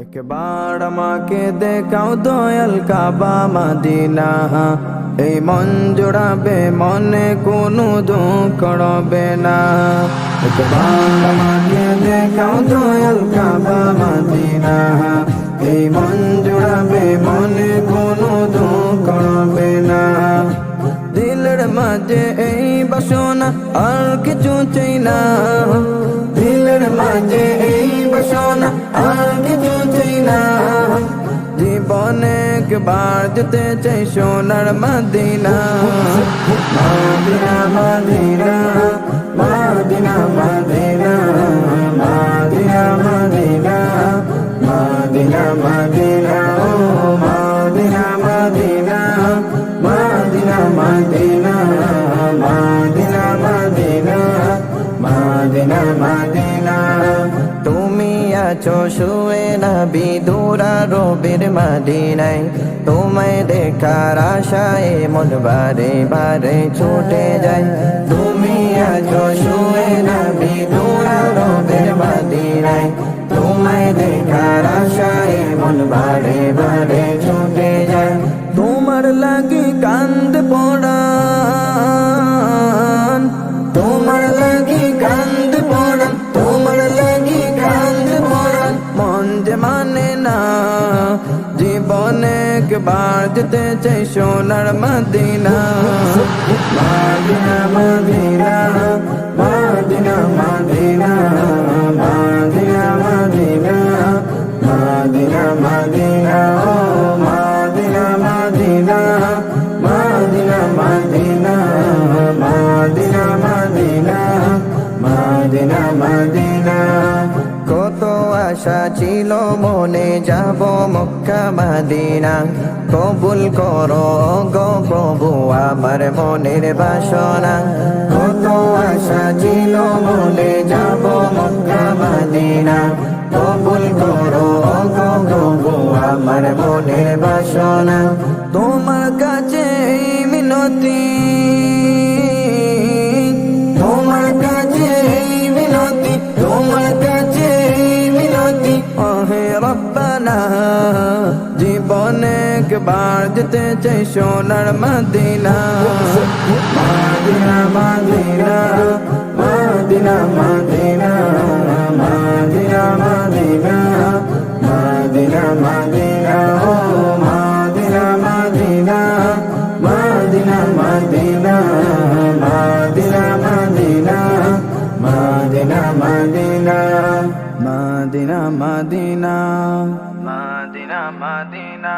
একবার আমাকে দেখাও দয়াল কাবা মদিনা, এই মন জোড়াবে মনে কোনো দুঃখ রবে না। একবার আমাকে দেখাও দয়াল কাবা মদিনা, এই মন জোড়াবে মনে কোনো দুঃখ রবে না। দিলের মাঝে এই বাসনা আর কিছু চাই না, দিলের মাঝে এই বাসনা আর কিছু চাই না। জীবনে একবার যেতে চাই সোনার মদিনা, মদিনা মদিনা মদিনা মদিনা মদিনা মদিনা মদিনা মদিনা ও মদিনা মদিনা মদিনা মদিনা মদিনা মদিনা মদিনা মদিনা। তুমি আছো শুয়ে নবী দুরারোবের মদিনায়, তোমায় দেখার আশায় মন বারে বারে ছুটে যায়। তুমি আছো শুয়ে নবী দুরারোবের মদিনায়, তোমায় দেখার আশায় মন বারে বারে ছুটে যায়। তোমার লাগি কান্দ পড়ান, তোমার লাগি কান্দ পড়ান, তোমার লাগি কান্দ পড়ান। মন যে মানে না জীবনে একবার যেতে চাই সোনার মদিনা, মদিনা মদিনা মদিনা মদিনা মদিনা মদিনা মদিনা মদিনা ও মদিনা মদিনা মদিনা মদিনা মদিনা মদিনা মদিনা মদিনা। কত আশা ছিল মনে যাব মক্কা মদিনা, কবুল করো গো প্রভু আমার মনের বাসনা। কত আশা ছিল মনে যাব মক্কা মদিনা, কবুল করো গো প্রভু আমার মনের বাসনা। তোমার কাছে এই মিনতি, তোমার কাছে এই মিনতি, তোমার কাছে এই মিনতি। ওহে রব্বানা জীবনে একবার যেতে চাই সোনার মদিনা, মদিনা মদিনা মদিনা মদিনা মদিনা মদিনা মদিনা মদিনা ও মদিনা মদিনা মদিনা মদিনা মদিনা মদিনা মদিনা মদিনা মদিনা মদিনা মদিনা মদিনা।